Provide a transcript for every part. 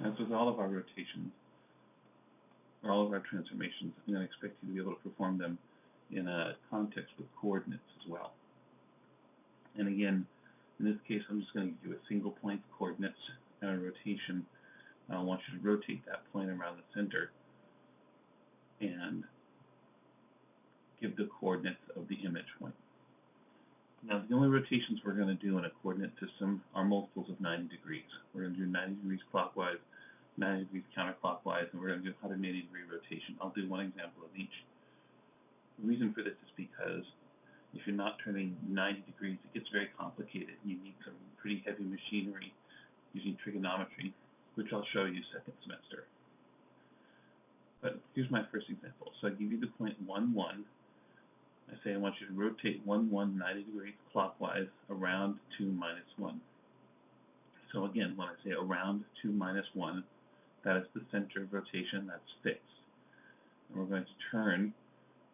As with all of our rotations, or all of our transformations, I'm going to expect you to be able to perform them in a context with coordinates as well. And again, in this case, I'm just going to give you a single point coordinates and a rotation. I want you to rotate that point around the center and give the coordinates of the image point. Now, the only rotations we're going to do in a coordinate system are multiples of 90 degrees. We're going to do 90 degrees clockwise, 90 degrees counterclockwise, and we're going to do 180-degree rotation. I'll do one example of each. The reason for this is because if you're not turning 90 degrees, it gets very complicated. You need some pretty heavy machinery using trigonometry, which I'll show you second semester. But here's my first example. So I give you the point 1, 1. I say I want you to rotate 1, 1, 90 degrees clockwise around 2, minus 1. So again, when I say around 2, minus 1, that is the center of rotation, that's fixed. And we're going to turn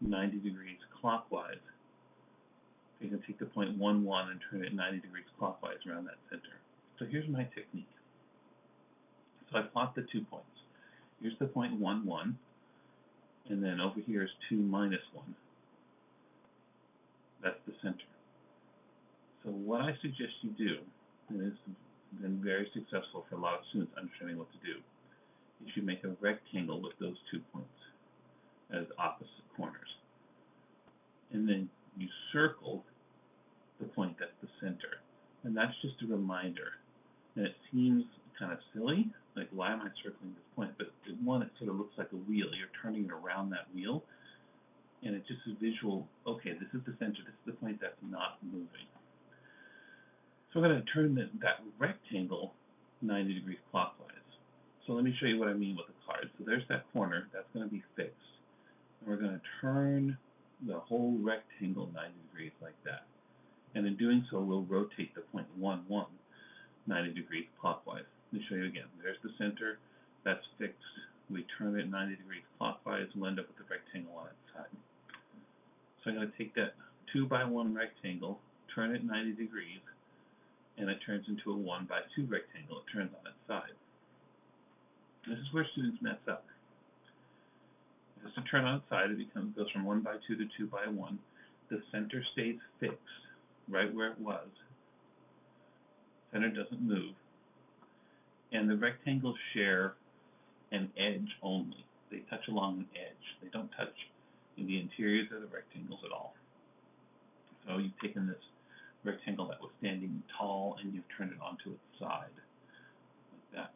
90 degrees clockwise. So you can take the point 1, 1 and turn it 90 degrees clockwise around that center. So here's my technique. So I plot the 2 points. Here's the point 1, 1, and then over here is 2, minus 1. That's the center. So what I suggest you do, and it's been very successful for a lot of students understanding what to do, is you make a rectangle with those 2 points as opposite corners. And then you circle the point that's the center. And that's just a reminder. And it seems kind of silly, like why am I circling this point? But one, it sort of looks like a wheel. You're turning it around that wheel. And it's just a visual, okay, this is the center, this is the point that's not moving. So we're going to turn that rectangle 90 degrees clockwise. So let me show you what I mean with the card. So there's that corner, that's going to be fixed. And we're going to turn the whole rectangle 90 degrees like that. And in doing so, we'll rotate the point 1, 1, 90 degrees clockwise. Let me show you again. There's the center, that's fixed. We turn it 90 degrees clockwise, we'll end up with the rectangle on its side. So I'm going to take that 2 by 1 rectangle, turn it 90 degrees, and it turns into a 1 by 2 rectangle. It turns on its side. This is where students mess up. If it's to turn on its side, it goes from 1 by 2 to 2 by 1. The center stays fixed, right where it was. Center doesn't move. And the rectangles share an edge only. They touch along an edge. They don't touch in the interiors of the rectangles at all. So you've taken this rectangle that was standing tall and you've turned it onto its side, like that.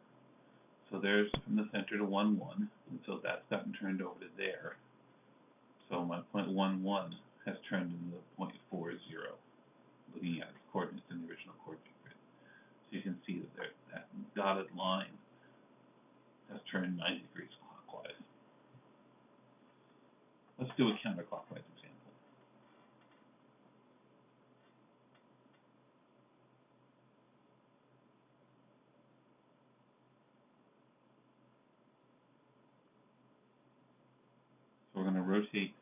So there's from the center to 1, 1, and so that's gotten turned over to there. So my point 1, 1 has turned into the point 4, 0, looking at the coordinates in the original coordinate grid. So you can see that that dotted line has turned 90 degrees clockwise. Let's do a counterclockwise example. So we're going to rotate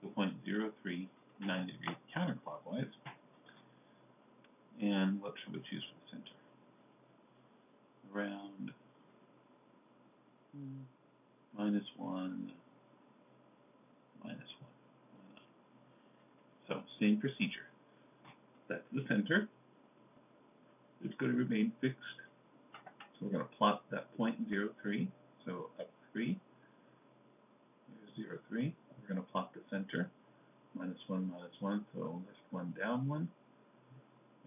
the point 0, 3, 90 degrees counterclockwise. And what should we choose for the center? Around minus 1, minus 1. So same procedure. That's the center. It's going to remain fixed. So we're going to plot that point 0, 3. So up 3. There's 0, 3. We're going to plot the center. Minus 1, minus 1. So lift 1, down 1.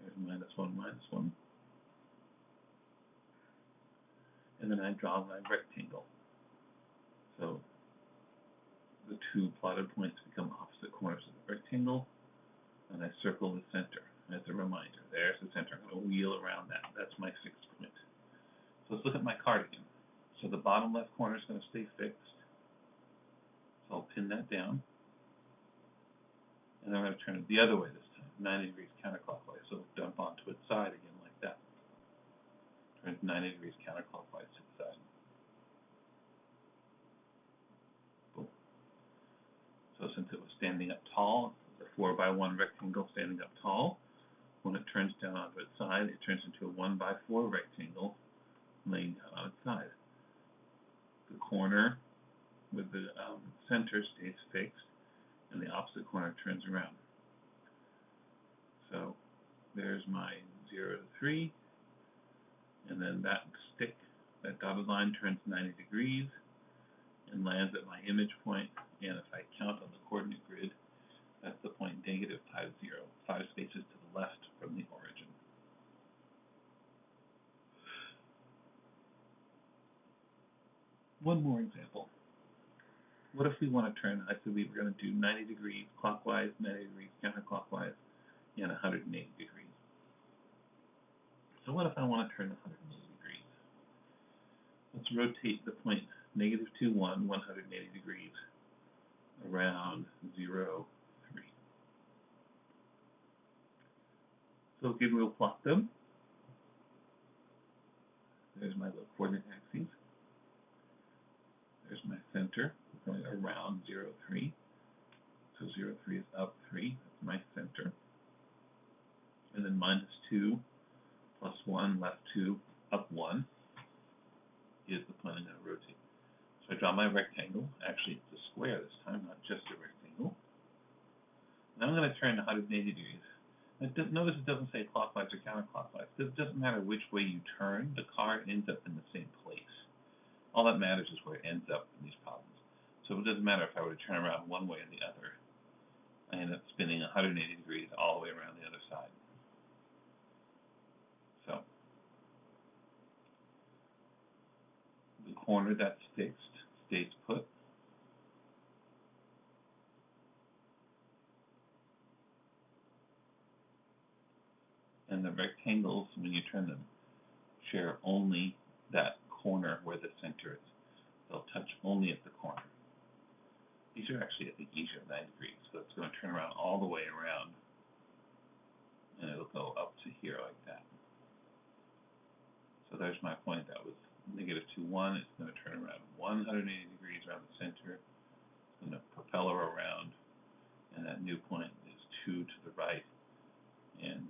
There's minus 1, minus 1. And then I draw my rectangle. So the 2 plotted points become opposite corners of the rectangle, and I circle the center as a reminder. There's the center. I'm going to wheel around that. That's my fixed point. So let's look at my card again. So the bottom left corner is going to stay fixed. So I'll pin that down. And then I'm going to turn it the other way this time, 90 degrees counterclockwise. So it'll dump onto its side again like that. Turn it 90 degrees counterclockwise to the side. Boom. So since it was standing up tall, the 4 by 1 rectangle standing up tall, when it turns down onto its side, it turns into a 1 by 4 rectangle laying down corner with the center stays fixed, and the opposite corner turns around. So there's my 0 to 3, and then that stick, that dotted line turns 90 degrees and lands at my image point, and if I count on the coordinate grid, that's the point negative pi 0, 5 spaces to the left from the origin. One more example. What if we want to turn, I said we were going to do 90 degrees clockwise, 90 degrees counterclockwise, and 180 degrees. So what if I want to turn 180 degrees? Let's rotate the point negative 2, 1, 180 degrees around 0, 3. So again, we'll plot them. There's my little coordinate axes. There's my center going around 0, 3. So 0, 3 is up 3. That's my center. And then minus 2 plus 1 left 2 up 1 is the point I'm going to rotate. So I draw my rectangle. Actually, it's a square this time, not just a rectangle. Now I'm going to turn 180 degrees. Notice it doesn't say clockwise or counterclockwise. It doesn't matter which way you turn, the car ends up in the same place. All that matters is where it ends up in these problems. So it doesn't matter if I were to turn around one way or the other. I end up spinning 180 degrees all the way around the other side. So the corner that's fixed stays put. And the rectangles, when you turn them, share only that corner where the center is. They'll touch only at the corner. These are actually, I think, each are 9 degrees, so it's going to turn around all the way around, and it'll go up to here like that. So there's my point. That was negative 2, 1. It's going to turn around 180 degrees around the center. It's going to propel her around, and that new point is 2 to the right, and